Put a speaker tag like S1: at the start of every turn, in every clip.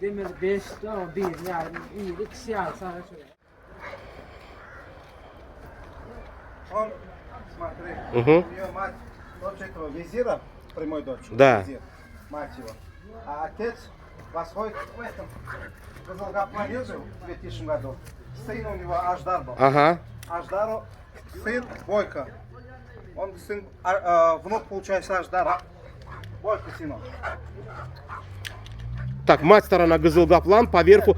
S1: demir 5, 1 yani iyi ikisi alsana şöyle.
S2: Он, смотри,
S3: Угу.
S2: у нее мать, дочь этого визира, прямой дочь,
S3: Да.
S2: визир, мать его. А отец восходит в этом, в Газалгаплане жил в 2000 году. Сын у него Аждар был.
S3: Ага.
S2: Аждару сын Бойко. Он сын, внук получается Аждара. Бойко сынок.
S3: Так, мать сторона Газылгаплан, поверху...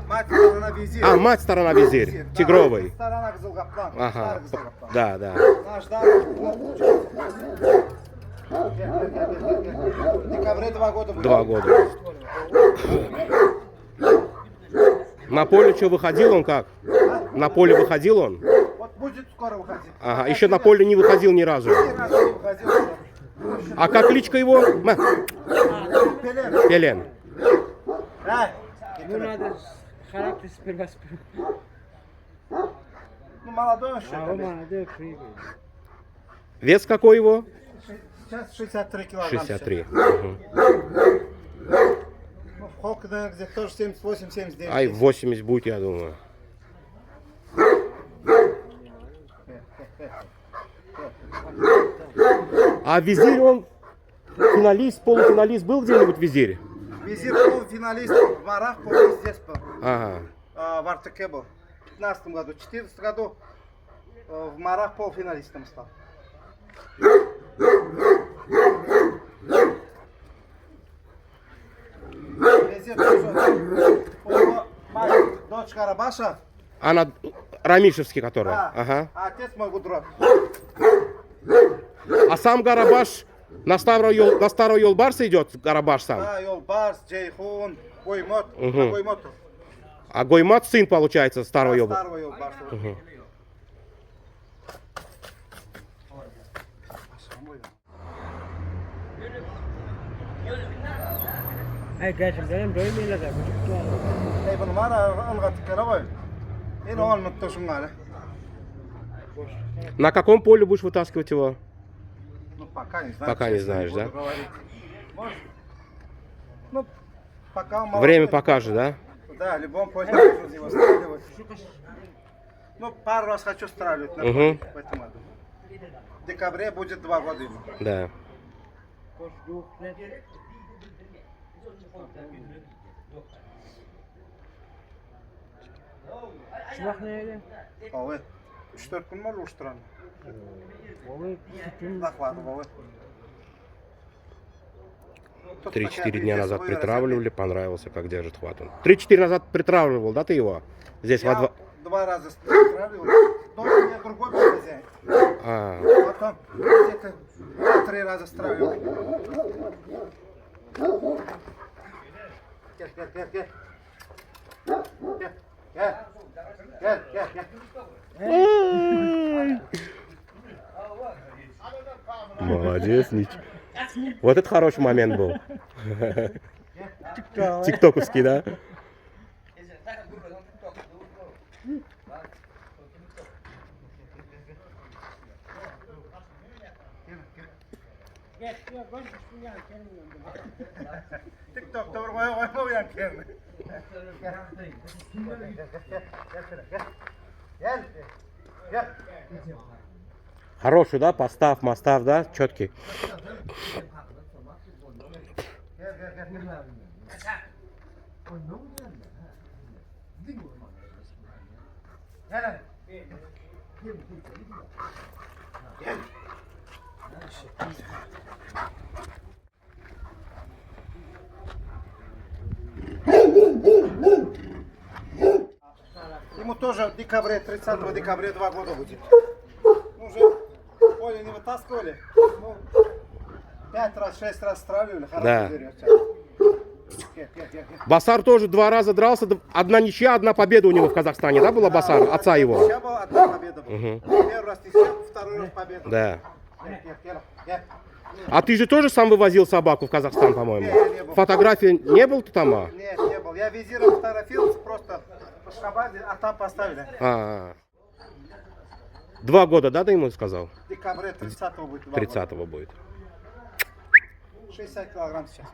S2: Мать сторона визир.
S3: А, мать сторона Визирь,
S2: Визир, да,
S3: Тигровый.
S2: Сторона Газалгаплан.
S3: Ага,
S2: Старый Газалгаплан.
S3: да, да.
S2: Аждар внук получается. В декабре 2 года будет.
S3: 2 года. На поле что, выходил он как? На поле выходил он?
S2: Вот будет скоро выходить.
S3: Ага, еще на поле не выходил ни разу.
S2: Ни разу не выходил.
S3: А как кличка его?
S2: Пелен.
S3: Пелен.
S2: Ай,
S1: Ну надо характер сперва.
S2: ну молодой он еще.
S1: А он молодой, прыгает.
S3: Вес какой его?
S2: Сейчас 63 килограмма.
S3: 63.
S2: сейчас. Ну, в Холке, наверное, где-то тоже 78-79.
S3: Ай, 80 будет, я думаю. А Визирь он финалист, полуфиналист был где-нибудь Визирь?
S2: Визир полуфиналист в Марах, полуфиналист здесь был.
S3: Ага.
S2: В Артеке был. В 15 году. В 14 году в Марах полуфиналистом стал. Визир тоже. У него мать, дочь Карабаша.
S3: Она Рамишевский, который.
S2: Да.
S3: Ага.
S2: А отец мой Гудрон.
S3: А сам Гарабаш на старого Йолбарса идет, Гарабаш сам.
S2: Да, Йолбарс, Джейхун, Гоймот.
S3: Мгм.
S2: Гоймоту.
S3: А Гоймат сын, получается, старого Йолбарса.
S2: Старого Йолбарса.
S1: Ay gerçekten doymuyorlar da çocuklar.
S2: Ey bunu var ya, ılgat kere Yine olmadı şunları.
S3: На каком поле будешь вытаскивать его?
S2: Ну, пока не знаю.
S3: Пока не
S2: честно,
S3: знаешь,
S2: буду
S3: да?
S2: говорить. Может. Ну, пока он
S3: Время
S2: молодой,
S3: покажет, да?
S2: Да, в любом поле можно его стреливать. Ну, пару раз хочу стреливать на поле в этом году. В декабре будет 2 года ему.
S3: Да.
S1: Şumak neydi?
S2: Ove, 3-4 gün mü olur uçturan?
S1: Oğlum sütün.
S2: Захватывал.
S3: 3-4 дня назад притравливали, понравился, как держит хват он. 3-4 назад притравливал, да, ты его? Здесь во
S2: Я
S3: два...
S2: 2 раза стреливал. Тоже у меня другой был хозяин.
S3: А,
S2: Потом где-то 2-3 раза стреливал. Гel, gel, gel, gel. Gel, gel. Gel, gel, gel.
S3: молодец, ничего. Вот это хороший момент был. Тиктоковский, да?
S2: TikTok doğru oynayan kendi. Gel. Gel.
S3: Хороший, да? Постав, мостав, да? Четкий.
S2: Gel, gel, gel. Gel. Gel. Ему тоже в декабре, 30 декабря 2 года будет. Ну, уже поле не вытаскивали. Ну, 5 раз, 6 раз стравливали. Хорошо
S3: Да.
S2: берет.
S3: Басар тоже 2 раза дрался. Одна ничья, одна победа у него в Казахстане, да, была Басар? Отца его.
S2: Сейчас была одна победа. Первый раз ничья, второй раз победа.
S3: Да.
S2: Гel.
S3: А ты же тоже сам вывозил собаку в Казахстан, по-моему?
S2: Не был.
S3: Фотографии не был ты там?
S2: Нет, не был. Я визиром фотографировался просто по Ашхабаде, а там поставили.
S3: 2 года, да, ты ему сказал?
S2: В декабре 30-го будет. 2
S3: 30-го будет.
S2: года. 60 килограмм сейчас.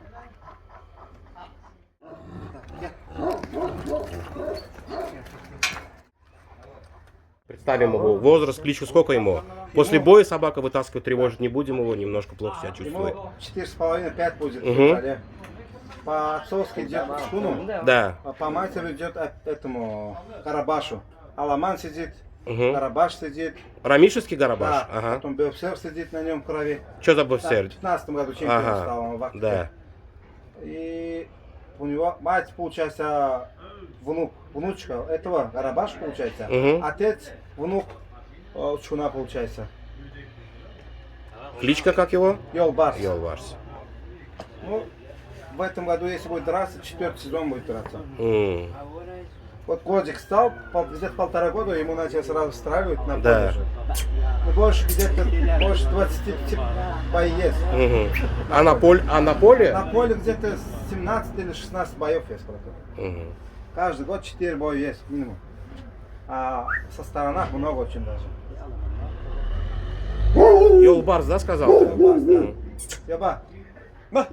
S3: Представим его возраст, кличку, сколько ему? После боя собака вытаскивать, тревожить не будем его, немножко плохо себя чувствует.
S2: Ему 4,5-5 будет.
S3: Мгм.
S2: По отцовски идет в шкуну,
S3: Да.
S2: а по матери идет этому Карабашу. Аламан сидит,
S3: Мгм.
S2: Карабаш сидит.
S3: Рамишевский Гарабаш?
S2: Да,
S3: Ага.
S2: потом Белсер сидит на нем в крови.
S3: Что за
S2: Да, в
S3: боксер?
S2: 2015 году чемпион
S3: Ага,
S2: стал он в Актике.
S3: да.
S2: И у него мать, получается, внучка этого Гарабаш, получается.
S3: Мгм.
S2: Отец, внук Чуна, получается.
S3: Кличка как его?
S2: Йолбарс.
S3: Йолварс.
S2: Ну, в этом году, если будет драться, 4-й сезон будет драться.
S3: М.
S2: Вот годик стал, где-то 1,5 года ему начали сразу встраивать на поле
S3: Да.
S2: уже. Ну, больше где-то, больше 25 боев есть.
S3: Мгм. А на поле?
S2: На поле где-то 17 или 16 боев есть. Просто.
S3: Мгм.
S2: Каждый год 4 боя есть минимум. А со сторонах много очень даже.
S3: Йолбарс, да, сказал? ты?
S2: Йолбарс, да.
S3: Мгм.
S2: Яба. Ба.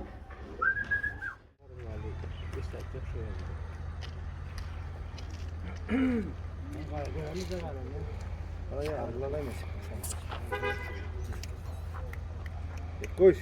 S1: Koş.